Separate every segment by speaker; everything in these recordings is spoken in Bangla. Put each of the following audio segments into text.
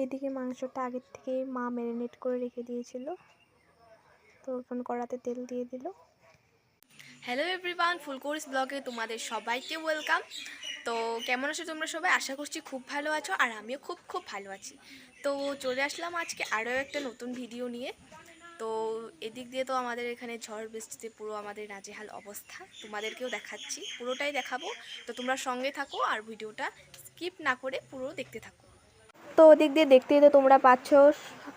Speaker 1: এইদিকে মাংসটা আগের থেকে মা ম্যারিনেট করে রেখে দিয়েছিল, তো এখন কড়াতে তেল দিয়ে দিল।
Speaker 2: হ্যালো এভরিওয়ান, ফুলকোর্স ব্লগে তোমাদের সবাইকে ওয়েলকাম। তো কেমন আছো তোমরা সবাই? আশা করছি খুব ভালো আছো, আর আমিও খুব খুব ভালো আছি। তো চলে আসলাম আজকে আরও একটা নতুন ভিডিও নিয়ে। তো এদিক দিয়ে তো আমাদের এখানে ঝড় বৃষ্টিতে পুরো আমাদের নাজেহাল অবস্থা, তোমাদেরকেও দেখাচ্ছি, পুরোটাই দেখাবো। তো তোমরা সঙ্গে থাকো আর ভিডিওটা স্কিপ না করে পুরো দেখতে থাকো।
Speaker 1: তো ওদিক দিয়ে দেখতেই তো তোমরা পাচ্ছ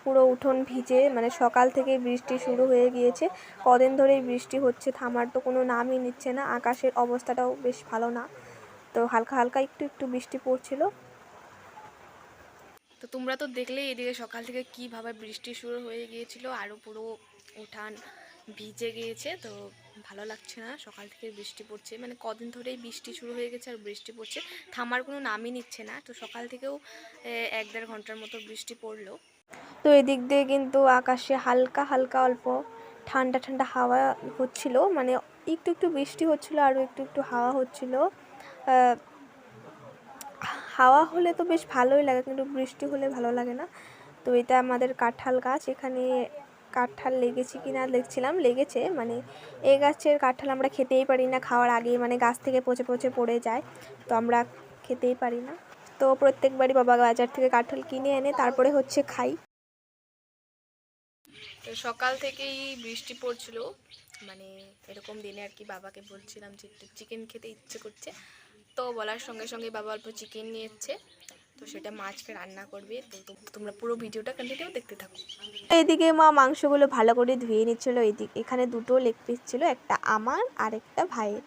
Speaker 1: পুরো উঠোন ভিজে, মানে সকাল থেকে বৃষ্টি শুরু হয়ে গিয়েছে। কদিন ধরেই বৃষ্টি হচ্ছে, থামার তো কোনো নামই নিচ্ছে না। আকাশের অবস্থাটাও বেশ ভালো না, তো হালকা হালকা একটু একটু বৃষ্টি পড়ছিল।
Speaker 2: তো তোমরা তো দেখলেই এদিকে সকাল থেকে কীভাবে বৃষ্টি শুরু হয়ে গিয়েছিল, আরও পুরো উঠান ভিজে গিয়েছে। তো ভালো লাগছে না, সকাল থেকে বৃষ্টি পড়ছে, মানে কদিন ধরেই বৃষ্টি শুরু হয়ে গেছে আর বৃষ্টি পড়ছে, থামার কোনো নামই নিচ্ছে না। তো সকাল থেকেও 1-1.5 ঘন্টার মতো বৃষ্টি পড়লো।
Speaker 1: তো এদিক দিয়ে কিন্তু আকাশে হালকা হালকা অল্প ঠান্ডা ঠান্ডা হাওয়া হচ্ছিল, মানে একটু একটু বৃষ্টি হচ্ছিল আর একটু একটু হাওয়া হচ্ছিল। হাওয়া হলে তো বেশ ভালোই লাগে, কিন্তু বৃষ্টি হলে ভালো লাগে না। তো এটা আমাদের কাঁঠাল গাছ, এখানে কাঁঠাল লেগেছে কিনা দেখছিলাম, লেগেছে। মানে এই গাছের কাঁঠাল আমরা খেতেই পারি না, খাওয়ার আগে মানে গাছ থেকে পচে পচে পড়ে যায়, তো আমরা খেতেই পারি না। তো প্রত্যেকবারই বাবা বাজার থেকে কাঁঠাল কিনে এনে তারপরে হচ্ছে খাই।
Speaker 2: তো সকাল থেকেই বৃষ্টি পড়ছিল, মানে এরকম দিনে আর কি বাবাকে বলছিলাম যে একটু চিকেন খেতে ইচ্ছে করছে। তো বলার সঙ্গে সঙ্গে বাবা অল্প চিকেন নিয়ে এসছে, তো সেটা মাছকে রান্না করবে। তো তোমরা পুরো ভিডিওটা কন্টিনিউ দেখতে থাকো।
Speaker 1: এইদিকে মা মাংসগুলো ভালো করে ধুয়ে নিচ্ছিল। এখানে দুটো লেগ পিস ছিল, একটা আমার আর একটা ভাইয়ের।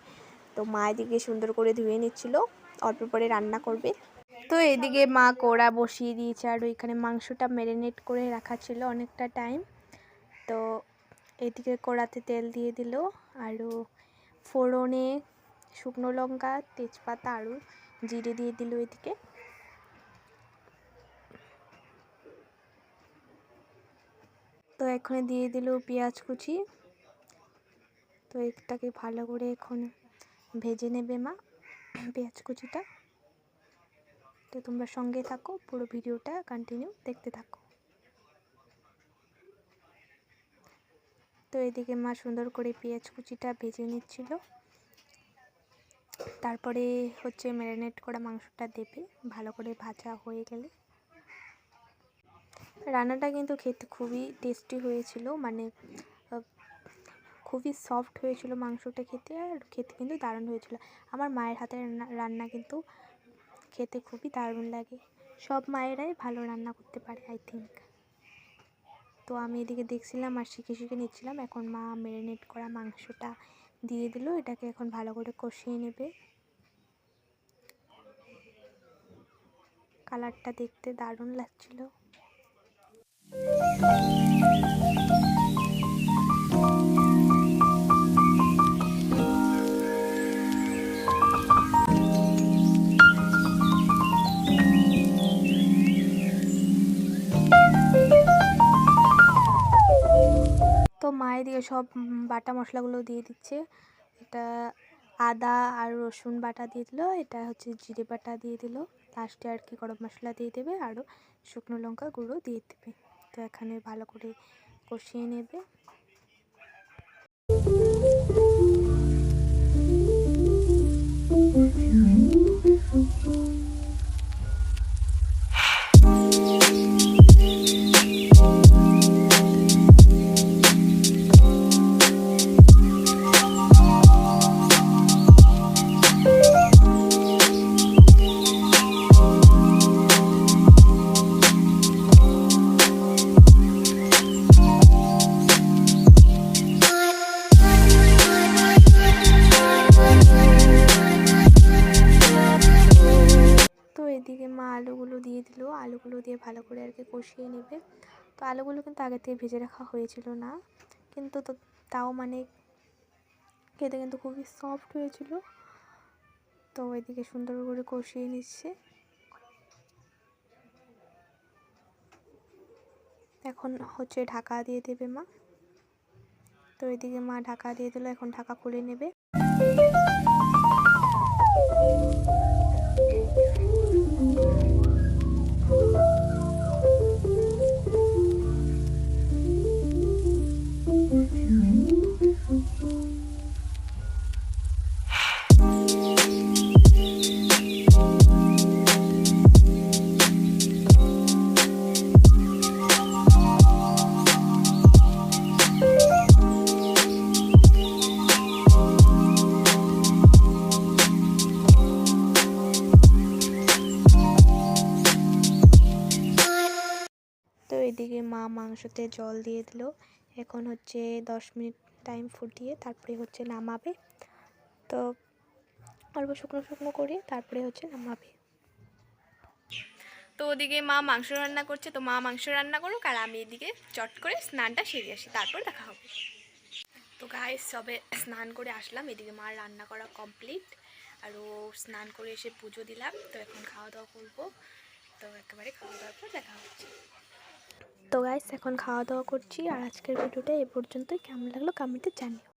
Speaker 1: তো মা এদিকে সুন্দর করে ধুয়ে নিচ্ছিল, অল্প পরে রান্না করবে। তো এদিকে মা কড়া বসিয়ে দিয়েছে, আর ওইখানে মাংসটা ম্যারিনেট করে রাখা ছিল অনেকটা টাইম। তো এদিকে কড়াতে তেল দিয়ে দিল, আরও ফোড়নে শুকনো লঙ্কা, তেজপাতা আরও জিরে দিয়ে দিল এদিকে। তো এখানে দিয়ে দিল পেঁয়াজ কুচি। তো এটাকে ভালো করে এখন ভেজে নেবে মা পেঁয়াজ কুচিটা। তো তোমরা সঙ্গে থাকো, পুরো ভিডিওটা কন্টিনিউ দেখতে থাকো। তো এদিকে মা সুন্দর করে পেঁয়াজ কুচিটা ভেজে নিচ্ছিল, তারপরে হচ্ছে ম্যারিনেট করা মাংসটা দেবে ভালো করে ভাজা হয়ে গেলে। রান্নাটা কিন্তু খেতে খুবই টেস্টি হয়েছিল, মানে খুবই সফট হয়েছিল মাংসটা খেতে, আর খেতে কিন্তু দারুণ হয়েছিল। আমার মায়ের হাতের রান্না কিন্তু খেতে খুবই দারুণ লাগে। সব মায়েরাই ভালো রান্না করতে পারে আই থিঙ্ক। তো আমি এদিকে দেখছিলাম আর শিখে শিখে নিচ্ছিলাম। এখন মা ম্যারিনেট করা মাংসটা দিয়ে দিল, এটাকে এখন ভালো করে কষিয়ে নেবে। কালারটা দেখতে দারুণ লাগছিল। তো মায়ের দিয়ে সব বাটা মশলাগুলো দিয়ে দিচ্ছে। এটা আদা আর রসুন বাটা দিয়ে দিল, এটা হচ্ছে জিরে বাটা দিয়ে দিল, লাস্টে আর কি গরম মশলা দিয়ে দেবে, আরও শুকনো লঙ্কা গুঁড়ো দিয়ে দেবে। তো এখানে ভালো করে কষিয়ে নেবে। এদিকে মা আলুগুলো দিয়ে দিল, আলুগুলো দিয়ে ভালো করে আর কি কষিয়ে নেবে। তো আলুগুলো কিন্তু আগে থেকে ভেজে রাখা হয়েছিল না, কিন্তু তো তাও মানে খেতে কিন্তু খুবই সফট হয়েছিল। তো এদিকে সুন্দর করে কষিয়ে নিচ্ছে। এখন হচ্ছে ঢাকা দিয়ে দেবে মা। তো এদিকে মা ঢাকা দিয়ে দিল, এখন ঢাকা খুলে নেবে। তো এদিকে মা মাংসতে জল দিয়ে দিল। এখন হচ্ছে 10 মিনিট টাইম ফুটিয়ে তারপরে হচ্ছে নামাবে। তো অল্প শুকনো শুকনো করে তারপরে হচ্ছে নামাবে।
Speaker 2: তো ওদিকে মা মাংস রান্না করছে, তো মা মাংস রান্না করুক আর আমি এদিকে চট করে স্নানটা সেরে আসি, তারপর দেখা হবে। তো গাইস সবে স্নান করে আসলাম, এদিকে মার রান্না করা কমপ্লিট, আরও স্নান করে এসে পুজো দিলাম। তো এখন খাওয়া দাওয়া করবো, তো একেবারে খাওয়া দাওয়ার পর দেখা হচ্ছে।
Speaker 1: তো গাইস এখন খাওয়া দাওয়া করছি, আর আজকের ভিডিওটা এ পর্যন্তই। কেমন লাগলো কমেন্টে জানিও।